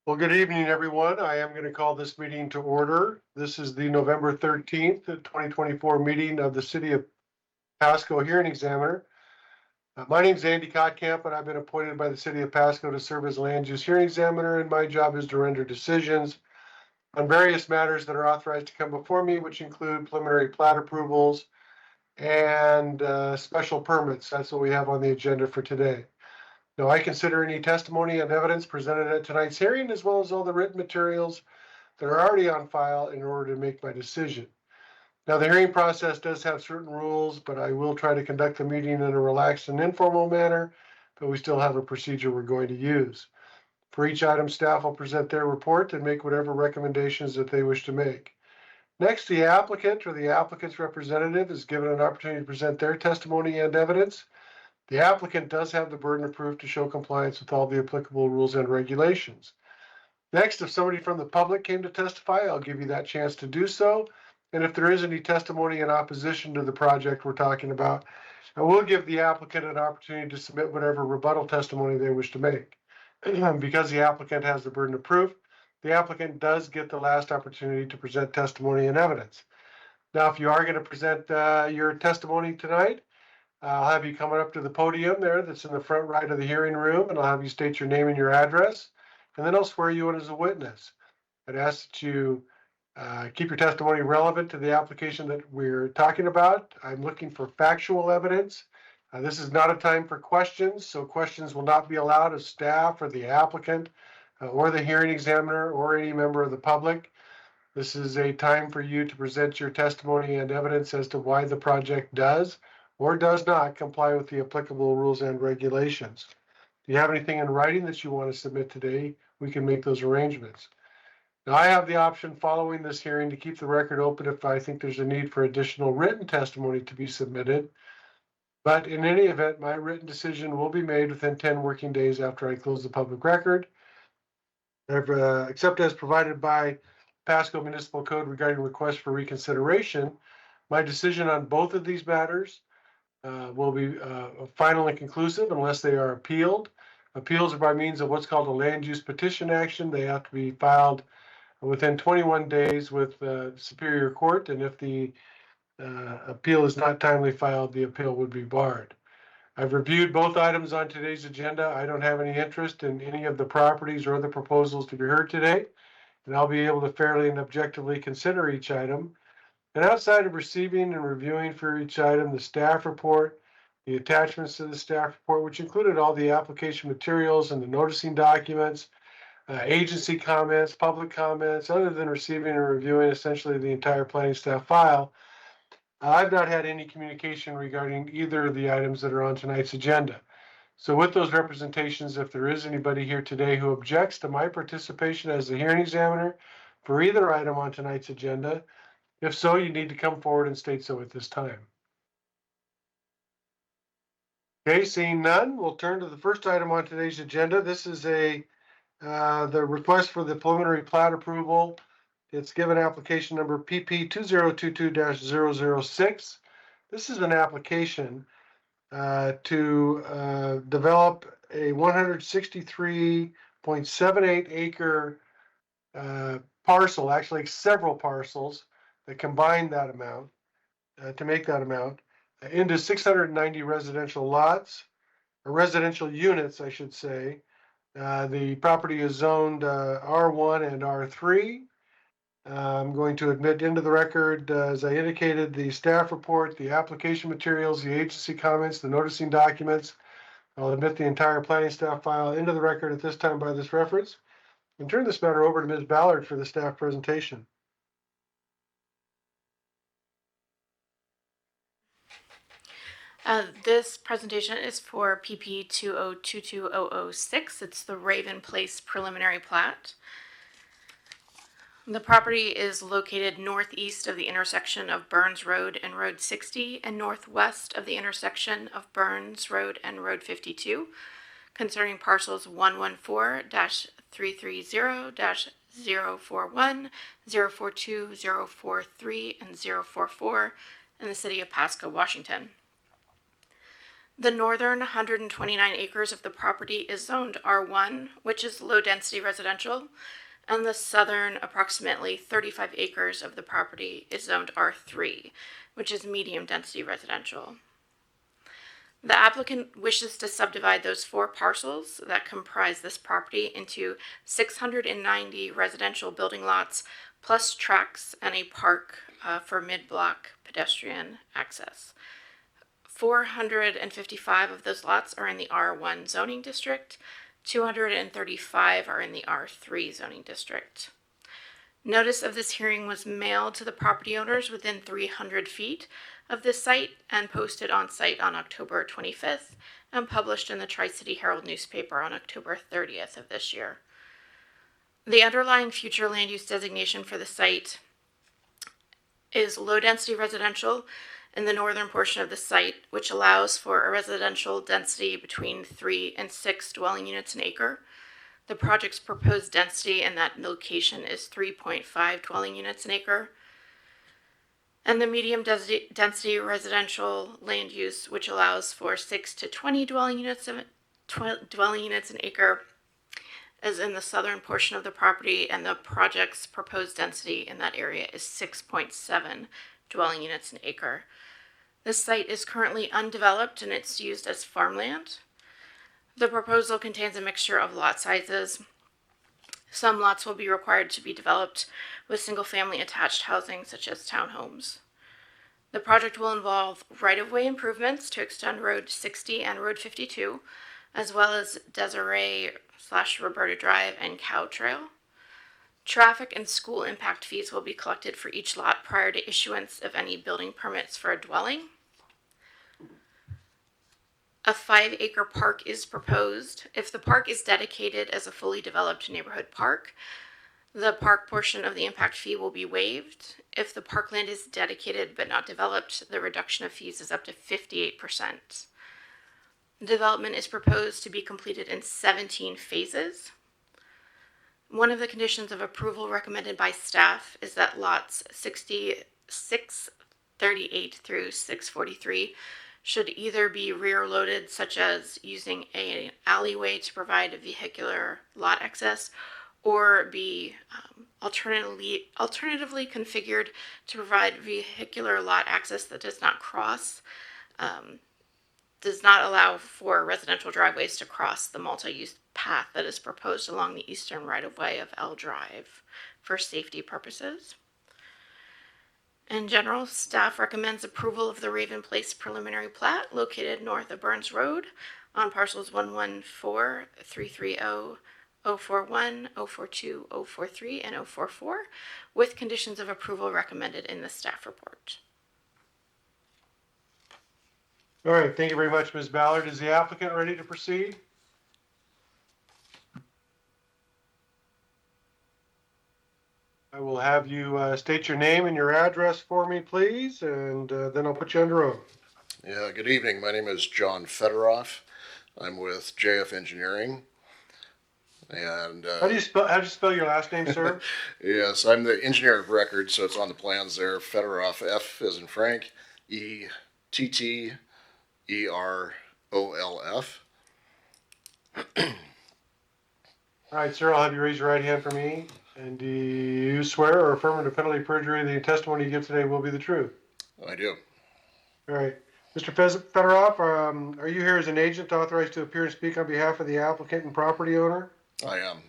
Well, good evening, everyone. I am going to call this meeting to order. This is the November 13th, 2024 meeting of the City of Pasco Hearing Examiner. My name is Andy Kottkamp, and I've been appointed by the City of Pasco to serve as Land Use Hearing Examiner, and my job is to render decisions on various matters that are authorized to come before me, which include preliminary plat approvals and special permits. That's what we have on the agenda for today. Now, I consider any testimony and evidence presented at tonight's hearing, as well as all the written materials that are already on file in order to make my decision. Now, the hearing process does have certain rules, but I will try to conduct the meeting in a relaxed and informal manner, but we still have a procedure we're going to use. For each item, staff will present their report and make whatever recommendations that they wish to make. Next, the applicant or the applicant's representative is given an opportunity to present their testimony and evidence. The applicant does have the burden of proof to show compliance with all the applicable rules and regulations. Next, if somebody from the public came to testify, I'll give you that chance to do so. And if there is any testimony in opposition to the project we're talking about, I will give the applicant an opportunity to submit whatever rebuttal testimony they wish to make. Because the applicant has the burden of proof, the applicant does get the last opportunity to present testimony and evidence. Now, if you are going to present your testimony tonight, I'll have you coming up to the podium there that's in the front right of the hearing room, and I'll have you state your name and your address, and then I'll swear you in as a witness. I'd ask that you keep your testimony relevant to the application that we're talking about. I'm looking for factual evidence. This is not a time for questions, so questions will not be allowed of staff or the applicant or the hearing examiner or any member of the public. This is a time for you to present your testimony and evidence as to why the project does or does not comply with the applicable rules and regulations. If you have anything in writing that you want to submit today, we can make those arrangements. Now, I have the option following this hearing to keep the record open if I think there's a need for additional written testimony to be submitted. But in any event, my written decision will be made within 10 working days after I close the public record. Except as provided by Pasco Municipal Code regarding requests for reconsideration, my decision on both of these matters will be final and conclusive unless they are appealed. Appeals are by means of what's called a land use petition action. They have to be filed within 21 days with Superior Court, and if the appeal is not timely filed, the appeal would be barred. I've reviewed both items on today's agenda. I don't have any interest in any of the properties or other proposals to be heard today, and I'll be able to fairly and objectively consider each item. And outside of receiving and reviewing for each item, the staff report, the attachments to the staff report, which included all the application materials and the noticing documents, agency comments, public comments, other than receiving and reviewing essentially the entire planning staff file, I've not had any communication regarding either of the items that are on tonight's agenda. So with those representations, if there is anybody here today who objects to my participation as the hearing examiner for either item on tonight's agenda, if so, you need to come forward and state so at this time. Okay, seeing none, we'll turn to the first item on today's agenda. This is the request for the preliminary plat approval. It's given application number PP 2022-006. This is an application to develop a 163.78 acre parcel, actually several parcels that combine that amount to make that amount into 690 residential lots, or residential units, I should say. The property is zoned R1 and R3. I'm going to admit into the record, as I indicated, the staff report, the application materials, the agency comments, the noticing documents. I'll admit the entire planning staff file into the record at this time by this reference, and turn this matter over to Ms. Ballard for the staff presentation. This presentation is for PP 2022-006. It's the Raven Place preliminary plat. The property is located northeast of the intersection of Burns Road and Road 60 and northwest of the intersection of Burns Road and Road 52, concerning parcels 114-330-041, 042, 043, and 044 in the city of Pasco, Washington. The northern 129 acres of the property is zoned R1, which is low-density residential, and the southern approximately 35 acres of the property is zoned R3, which is medium-density residential. The applicant wishes to subdivide those 4 parcels that comprise this property into 690 residential building lots, plus tracks and a park for mid-block pedestrian access. 455 of those lots are in the R1 zoning district. 235 are in the R3 zoning district. Notice of this hearing was mailed to the property owners within 300 feet of this site and posted on site on October 25th and published in the Tri-City Herald newspaper on October 30th of this year. The underlying future land use designation for the site is low-density residential in the northern portion of the site, which allows for a residential density between 3 and 6 dwelling units an acre. The project's proposed density in that location is 3.5 dwelling units an acre. And the medium density residential land use, which allows for 6 to 20 dwelling units an acre, is in the southern portion of the property, and the project's proposed density in that area is 6.7 dwelling units an acre. This site is currently undeveloped and it's used as farmland. The proposal contains a mixture of lot sizes. Some lots will be required to be developed with single-family attached housing, such as townhomes. The project will involve right-of-way improvements to extend Road 60 and Road 52, as well as Desiree/Roberta Drive and Cow Trail. Traffic and school impact fees will be collected for each lot prior to issuance of any building permits for a dwelling. A 5-acre park is proposed. If the park is dedicated as a fully developed neighborhood park, the park portion of the impact fee will be waived. If the parkland is dedicated but not developed, the reduction of fees is up to 58%. Development is proposed to be completed in 17 phases. One of the conditions of approval recommended by staff is that lots 66, 38 through 643 should either be rear loaded, such as using an alleyway to provide vehicular lot access, or be alternatively configured to provide vehicular lot access that does not allow for residential driveways to cross the multi-use path that is proposed along the eastern right-of-way of L Drive for safety purposes. In general, staff recommends approval of the Raven Place preliminary plat located north of Burns Road on parcels 114, 330, 041, 042, 043, and 044, with conditions of approval recommended in the staff report. All right, thank you very much, Ms. Ballard. Is the applicant ready to proceed? I will have you state your name and your address for me, please, and then I'll put you under oath. Yeah, good evening. My name is John Federoff. I'm with JF Engineering. And How do you spell your last name, sir? yes, I'm the engineer of record, so it's on the plans there. Federoff, F as in Frank, ETTEROLF. All right, sir, I'll have you raise your right hand for me. And do you swear or affirm under penalty of perjury the testimony you give today will be the truth? I do. All right. Mr. Federoff, are you here as an agent authorized to appear and speak on behalf of the applicant and property owner? I am.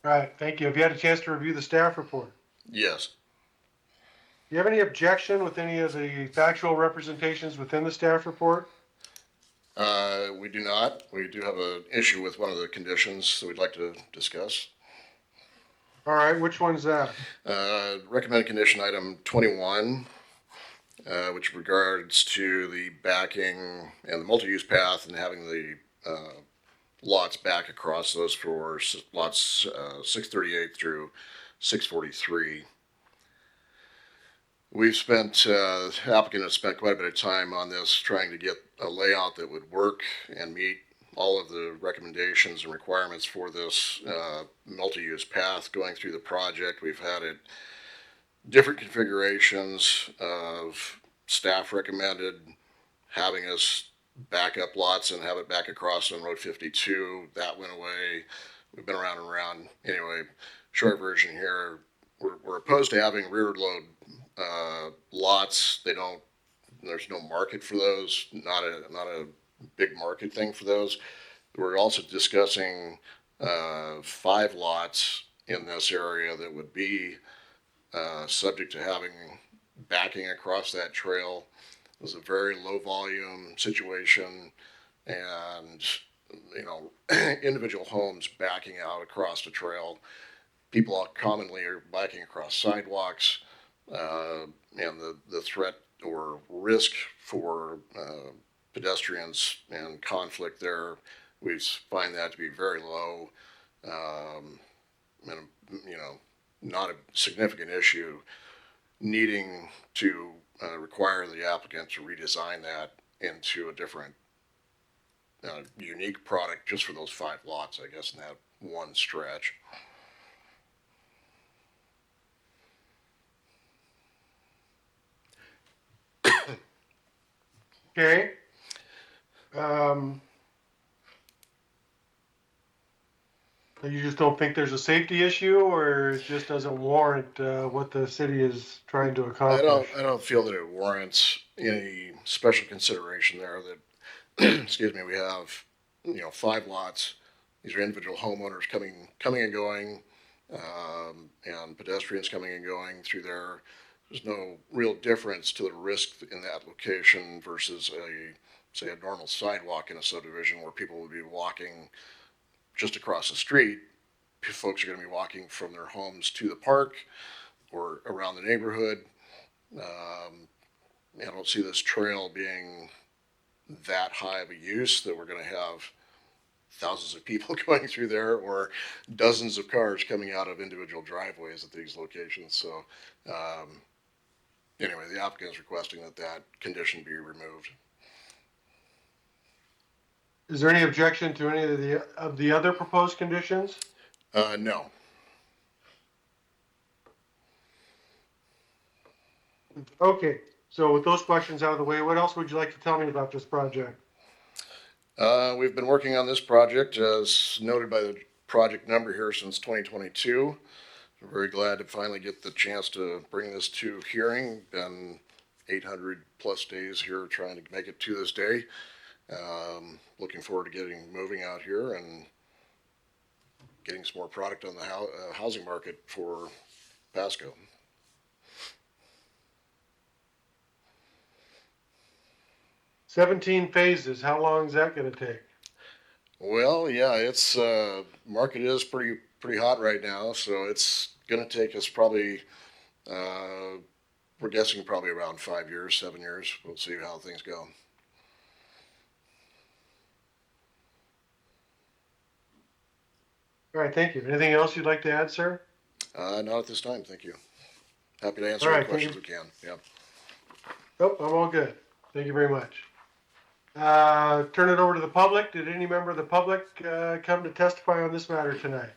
All right, thank you. Have you had a chance to review the staff report? Yes. Do you have any objection with any of the factual representations within the staff report? We do not. We do have an issue with one of the conditions that we'd like to discuss. All right, which one's that? Recommended condition item 21, which regards to the backing and the multi-use path and having the lots back across those for lots 638 through 643. The applicant has spent quite a bit of time on this, trying to get a layout that would work and meet all of the recommendations and requirements for this multi-use path going through the project. We've had it different configurations of staff recommended having us backup lots and have it back across on Road 52. That went away. We've been around and around. Anyway, short version here, we're opposed to having rear load lots. There's no market for those, not a big market thing for those. We're also discussing 5 lots in this area that would be subject to having backing across that trail. It was a very low volume situation, and individual homes backing out across the trail. People commonly are backing across sidewalks, and the threat or risk for pedestrians and conflict there, we find that to be very low, and not a significant issue, needing to require the applicant to redesign that into a different unique product just for those 5 lots, I guess, in that one stretch. Okay. You just don't think there's a safety issue, or it just doesn't warrant what the city is trying to accomplish? I don't feel that it warrants any special consideration there. That excuse me, we have 5 lots. These are individual homeowners coming and going, and pedestrians coming and going through there. There's no real difference to the risk in that location versus say a normal sidewalk in a subdivision where people would be walking just across the street. Folks are going to be walking from their homes to the park or around the neighborhood. I don't see this trail being that high of a use that we're going to have thousands of people going through there or dozens of cars coming out of individual driveways at these locations. So anyway, the applicant is requesting that condition be removed. Is there any objection to any of the other proposed conditions? No. Okay, so with those questions out of the way, what else would you like to tell me about this project? We've been working on this project, as noted by the project number here, since 2022. We're very glad to finally get the chance to bring this to hearing. Been 800 plus days here trying to make it to this day. Looking forward to getting moving out here and getting some more product on the housing market for Pasco. "17 phases, how long is that gonna take?" Well, yeah, it's market is pretty hot right now, so it's going to take us probably we're guessing probably around 5 years, 7 years. We'll see how things go. All right, thank you. Anything else you'd like to add, sir? Not at this time, thank you. Happy to answer All any right, thank questions we you. can. Yeah. Nope, I'm all good. Thank you very much. Turn it over to the public. Did any member of the public come to testify on this matter tonight?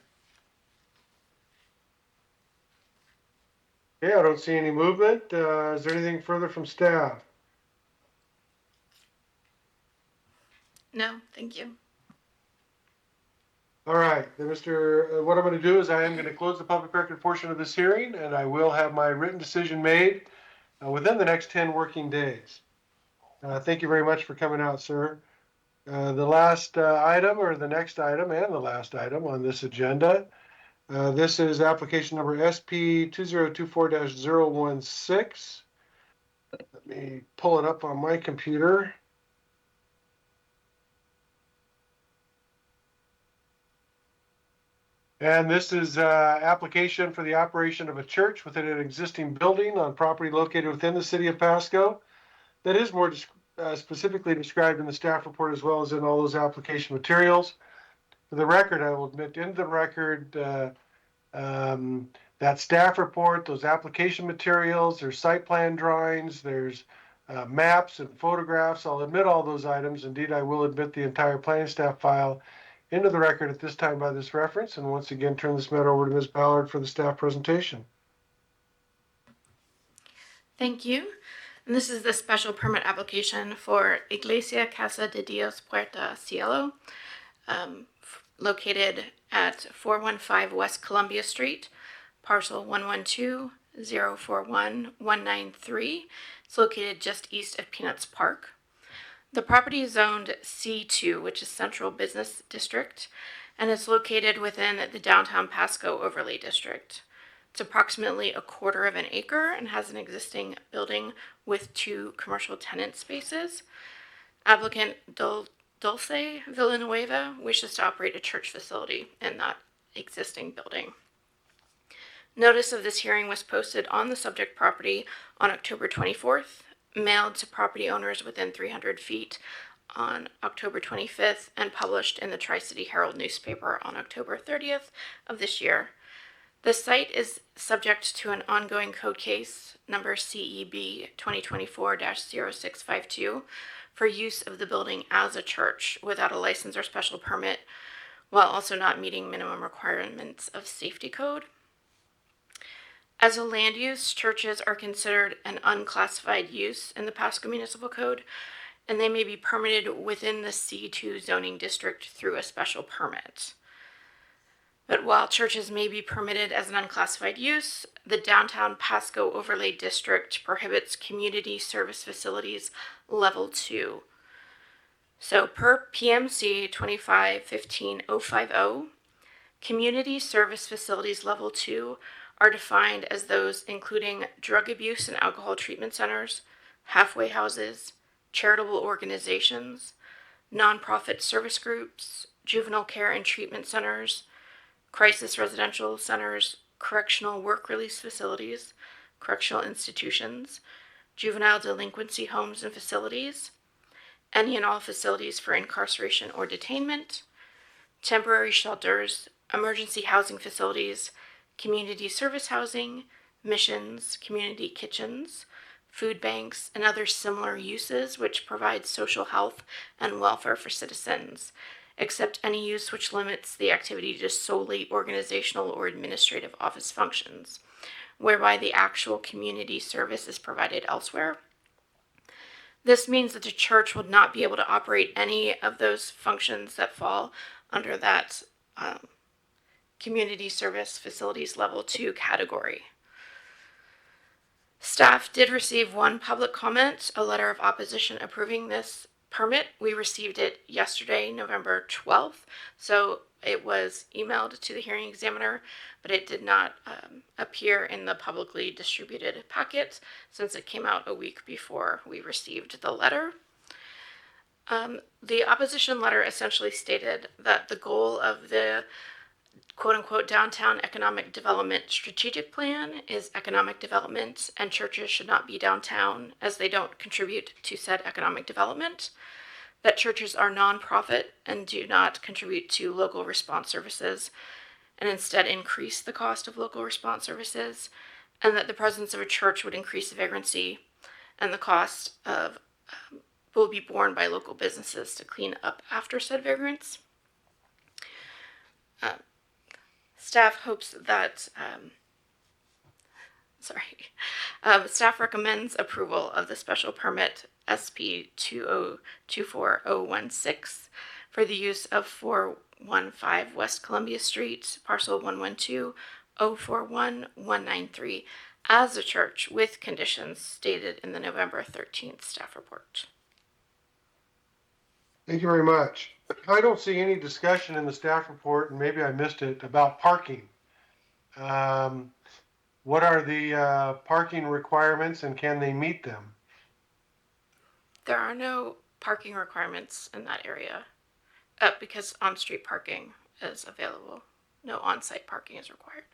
Okay, I don't see any movement. Is there anything further from staff? No, thank you. All right, then what I'm going to do is I am going to close the public record portion of this hearing, and I will have my written decision made within the next 10 working days. Thank you very much for coming out, sir. The last item, or the next item, and the last item on this agenda, this is application number SP 2024-016. Let me pull it up on my computer. And this is application for the operation of a church within an existing building on property located within the city of Pasco. That is more specifically described in the staff report as well as in all those application materials. For the record, I will admit into the record that staff report, those application materials, there's site plan drawings, there's maps and photographs. I'll admit all those items. Indeed, I will admit the entire planning staff file into the record at this time by this reference. And once again, turn this matter over to Ms. Ballard for the staff presentation. Thank you. And this is the special permit application for Iglesia, Casa de Dios, Puerta, Cielo, located at 415 West Columbia Street, parcel 112-041-193. It's located just east of Peanuts Park. The property is zoned C2, which is Central Business District, and it's located within the downtown Pasco overlay district. It's approximately 1/4 of an acre and has an existing building with 2 commercial tenant spaces. Applicant Dulce Villanueva wishes to operate a church facility in that existing building. Notice of this hearing was posted on the subject property on October 24th, mailed to property owners within 300 feet on October 25th, and published in the Tri-City Herald newspaper on October 30th of this year. The site is subject to an ongoing code case, number CEB 2024-0652, for use of the building as a church without a license or special permit, while also not meeting minimum requirements of safety code. As a land use, churches are considered an unclassified use in the Pasco Municipal Code, and they may be permitted within the C2 zoning district through a special permit. But while churches may be permitted as an unclassified use, the downtown Pasco overlay district prohibits community service facilities level 2. So per PMC 2515-050, community service facilities level 2 are defined as those including drug abuse and alcohol treatment centers, halfway houses, charitable organizations, nonprofit service groups, juvenile care and treatment centers, crisis residential centers, correctional work release facilities, correctional institutions, juvenile delinquency homes and facilities, any and all facilities for incarceration or detainment, temporary shelters, emergency housing facilities, community service housing, missions, community kitchens, food banks, and other similar uses which provide social health and welfare for citizens, except any use which limits the activity to solely organizational or administrative office functions, whereby the actual community service is provided elsewhere. This means that the church would not be able to operate any of those functions that fall under that community service facilities level 2 category. Staff did receive one public comment, a letter of opposition approving this permit. We received it yesterday, November 12th, so it was emailed to the hearing examiner, but it did not appear in the publicly distributed packet since it came out a week before we received the letter. The opposition letter essentially stated that the goal of the quote-unquote downtown economic development strategic plan is economic development, and churches should not be downtown as they don't contribute to said economic development, that churches are nonprofit and do not contribute to local response services and instead increase the cost of local response services, and that the presence of a church would increase vagrancy and the cost of will be borne by local businesses to clean up after said vagrants. Staff hopes that, staff recommends approval of the special permit SP 2024016 for the use of 415 West Columbia Street, parcel 112-041-193 as a church with conditions stated in the November 13th staff report. Thank you very much. I don't see any discussion in the staff report, and maybe I missed it, about parking. What are the parking requirements, and can they meet them? There are no parking requirements in that area because on-street parking is available. No on-site parking is required.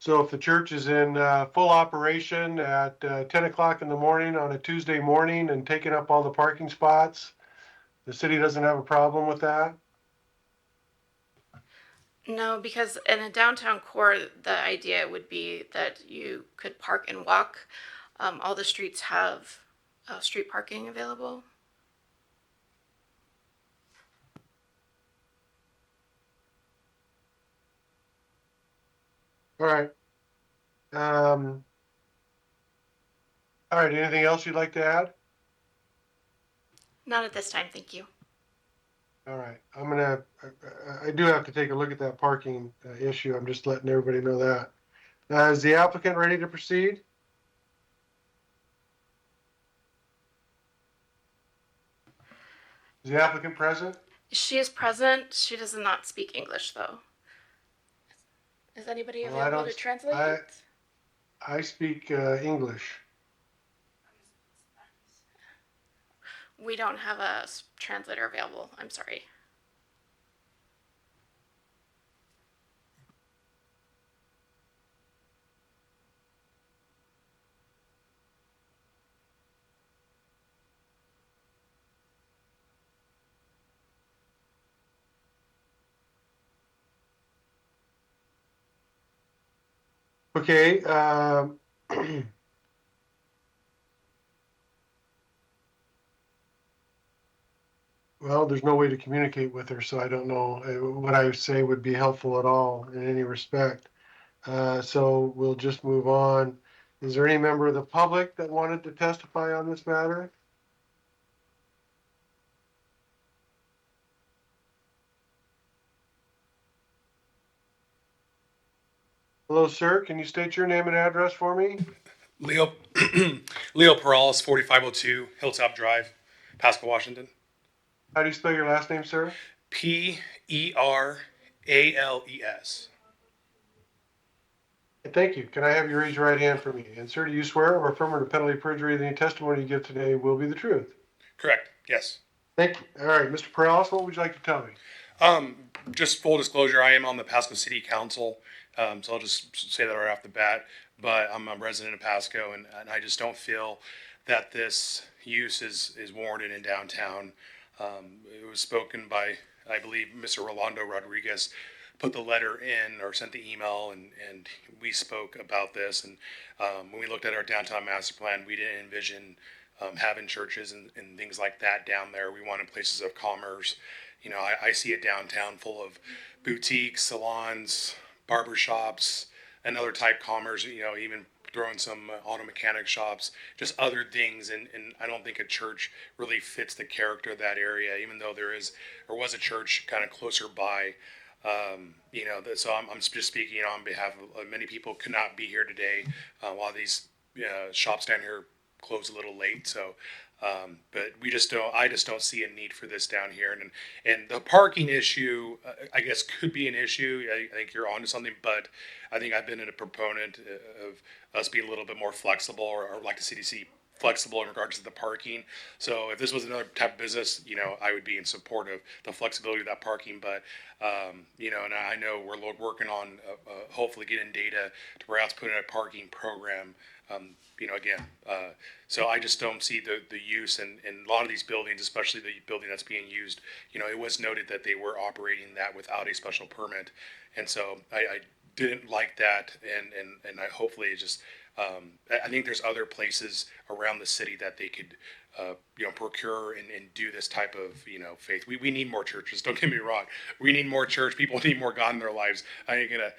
So if the church is in full operation at 10 o'clock in the morning on a Tuesday morning and taking up all the parking spots, the city doesn't have a problem with that? No, because in a downtown core, the idea would be that you could park and walk. All the streets have street parking available. All right. All right, anything else you'd like to add? Not at this time, thank you. All right, I do have to take a look at that parking issue. I'm just letting everybody know that. Is the applicant ready to proceed? Is the applicant present? She is present. She does not speak English, though. Is anybody Well, I available don't, to translate? I speak English. We don't have a translator available. I'm sorry. Okay, well, there's no way to communicate with her, so I don't know what I say would be helpful at all in any respect. So we'll just move on. Is there any member of the public that wanted to testify on this matter? Hello, sir. Can you state your name and address for me? Leo Leo Perales, 4502 Hilltop Drive, Pasco, Washington. How do you spell your last name, sir? Perales. Thank you. Can I have you raise your right hand for me? And sir, do you swear or affirm under penalty of perjury that any testimony you give today will be the truth? Correct. Yes. Thank you. All right, Mr. Perales, what would you like to tell me? Just full disclosure, I am on the Pasco City Council, so I'll just say that right off the bat. But I'm a resident of Pasco, and I just don't feel that this use is warranted in downtown. It was spoken by, I believe, Mr. Rolando Rodriguez, put the letter in or sent the email, and we spoke about this. And when we looked at our downtown master plan, we didn't envision having churches and things like that down there. We wanted places of commerce. You know, I see a downtown full of boutiques, salons, barber shops, and other type commerce, you know, even throwing some auto mechanic shops, just other things. And I don't think a church really fits the character of that area, even though there was a church kind of closer by. You know, so I'm just speaking on behalf of many people could not be here today while these shops down here close a little late. So, but I just don't see a need for this down here. And the parking issue, I guess, could be an issue. I think you're onto something, but I think I've been a proponent of us being a little bit more flexible, or like the CDC flexible in regards to the parking. So if this was another type of business, you know, I would be in support of the flexibility of that parking. But you know, and I know we're working on hopefully getting data to perhaps put in a parking program. You know, again, so I just don't see the use in a lot of these buildings, especially the building that's being used. You know, it was noted that they were operating that without a special permit, and so I didn't like that, and I hopefully it just I think there's other places around the city that they could you know, procure and do this type of, you know, faith. We need more churches. Don't get me wrong. We need more church. People need more God in their lives. I ain't gonna,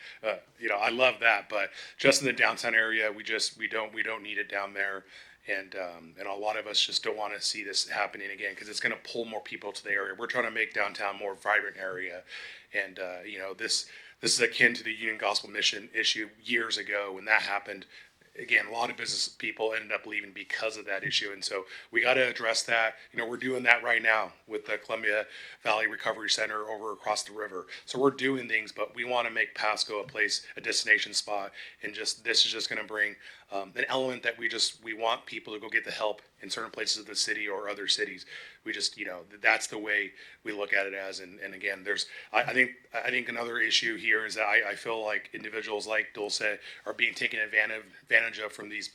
you know, I love that, but just in the downtown area, we don't need it down there. And a lot of us just don't want to see this happening again, because it's going to pull more people to the area. We're trying to make downtown more vibrant area. And, you know, this is akin to the Union Gospel Mission issue years ago when that happened. Again, a lot of business people ended up leaving because of that issue, and so we got to address that. You know, we're doing that right now with the Columbia Valley Recovery Center over across the river. So we're doing things, but we want to make Pasco a place, a destination spot, and just this is just going to bring an element that we want people to go get the help in certain places of the city or other cities. We just, you know, that's the way we look at it as. And again, I think another issue here is that I feel like individuals like Dulce are being taken advantage of from these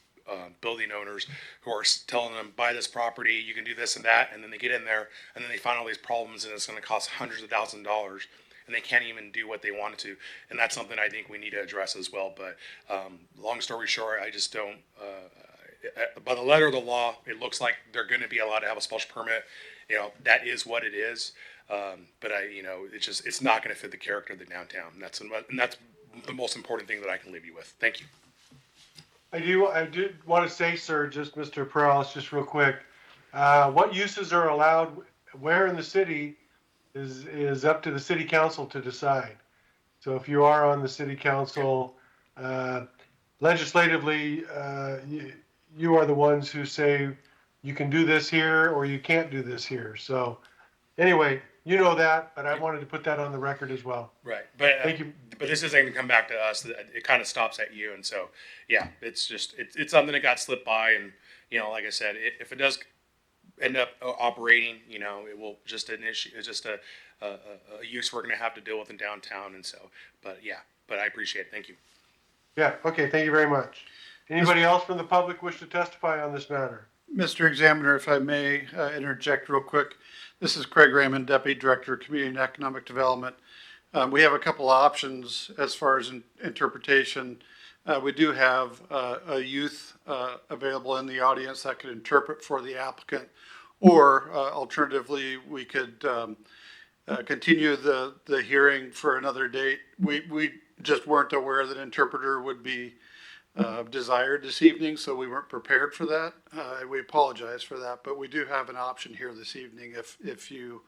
building owners who are telling them, buy this property, you can do this and that, and then they get in there and then they find all these problems, and it's going to cost hundreds of thousands of dollars, and they can't even do what they wanted to. And that's something I think we need to address as well. But long story short, I just don't. By the letter of the law, it looks like they're going to be allowed to have a special permit. You know, that is what it is. But you know, it's not going to fit the character of the downtown. And that's the most important thing that I can leave you with. Thank you. I do want to say, sir, just Mr. Perales, just real quick, what uses are allowed where in the city is up to the city council to decide. So if you are on the city council, legislatively, you are the ones who say you can do this here or you can't do this here. So anyway, you know that, but I wanted to put that on the record as well. Right, but Thank you. But this isn't going to come back to us. It kind of stops at you, and so yeah, it's something that got slipped by, and like I said, if it does end up operating, it will just an issue. It's just a use we're going to have to deal with in downtown, and so. But yeah, but I appreciate it. Thank you. Yeah. Okay. Thank you very much. Anybody else from the public wish to testify on this matter? Mr. Examiner, if I may interject real quick. This is Craig Raymond, Deputy Director of Community and Economic Development. We have a couple of options as far as interpretation. We do have a youth available in the audience that could interpret for the applicant, or alternatively, we could continue the hearing for another date. We just weren't aware that an interpreter would be desired this evening, so we weren't prepared for that. We apologize for that, but we do have an option here this evening if you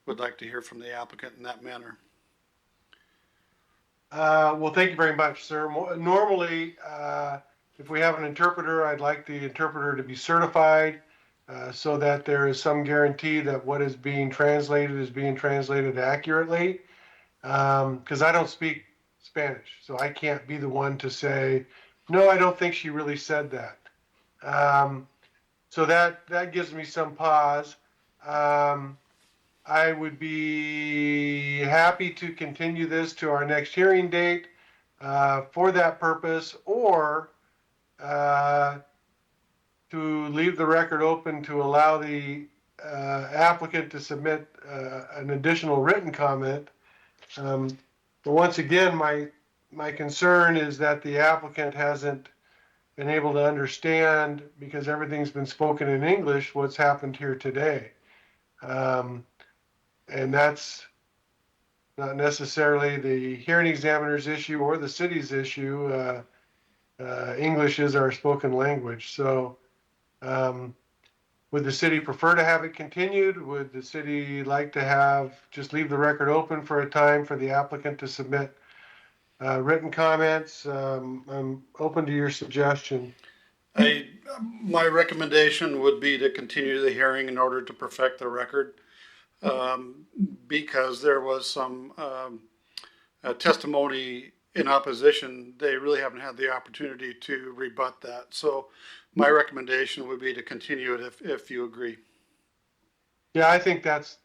would like to hear from the applicant in that manner. Well, thank you very much, sir. Normally, if we have an interpreter, I'd like the interpreter to be certified so that there is some guarantee that what is being translated accurately. Because I don't speak Spanish, so I can't be the one to say, no, I don't think she really said that. So that gives me some pause. I would be happy to continue this to our next hearing date for that purpose, or to leave the record open to allow the applicant to submit an additional written comment. But once again, my concern is that the applicant hasn't been able to understand, because everything's been spoken in English, what's happened here today. And that's not necessarily the hearing examiner's issue or the city's issue. English is our spoken language. So would the city prefer to have it continued? Would the city like to just leave the record open for a time for the applicant to submit written comments? I'm open to your suggestion. My recommendation would be to continue the hearing in order to perfect the record, because there was some testimony in opposition. They really haven't had the opportunity to rebut that. So my recommendation would be to continue it if you agree. Yeah, I think that's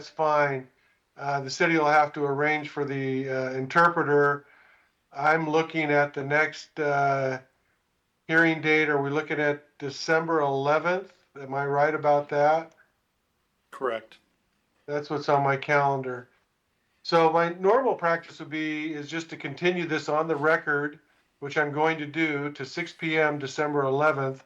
fine. The city will have to arrange for the interpreter. I'm looking at the next hearing date. Are we looking at December 11th? Am I right about that? Correct. That's what's on my calendar. So my normal practice is just to continue this on the record, which I'm going to do, to 6 p.m. December 11th.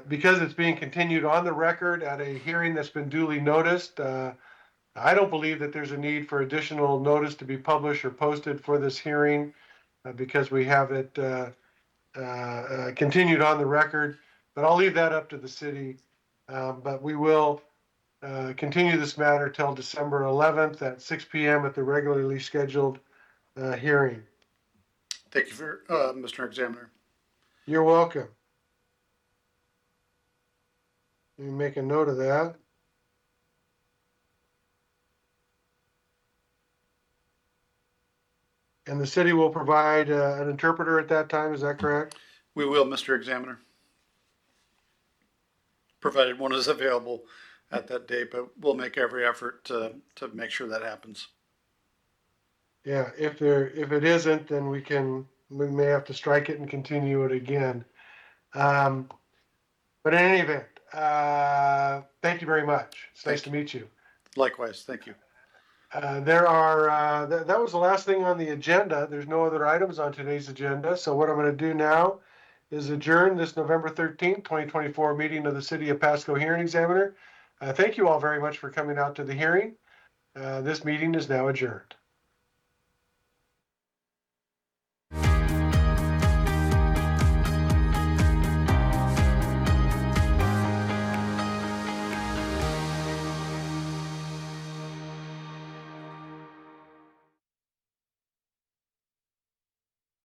Because it's being continued on the record at a hearing that's been duly noticed, I don't believe that there's a need for additional notice to be published or posted for this hearing, because we have it continued on the record. But I'll leave that up to the city. But we will continue this matter till December 11th at 6 p.m. at the regularly scheduled hearing. Thank you, Mr. Examiner. You're welcome. Let me make a note of that. And the city will provide an interpreter at that time, is that correct? We will, Mr. Examiner, provided one is available at that date, but we'll make every effort to make sure that happens. Yeah, if it isn't, then we may have to strike it and continue it again. But in any event, thank you very much. It's nice to meet you. Likewise, thank you. That was the last thing on the agenda. There's no other items on today's agenda. So what I'm going to do now is adjourn this November 13th, 2024 meeting of the City of Pasco Hearing Examiner. Thank you all very much for coming out to the hearing. This meeting is now adjourned.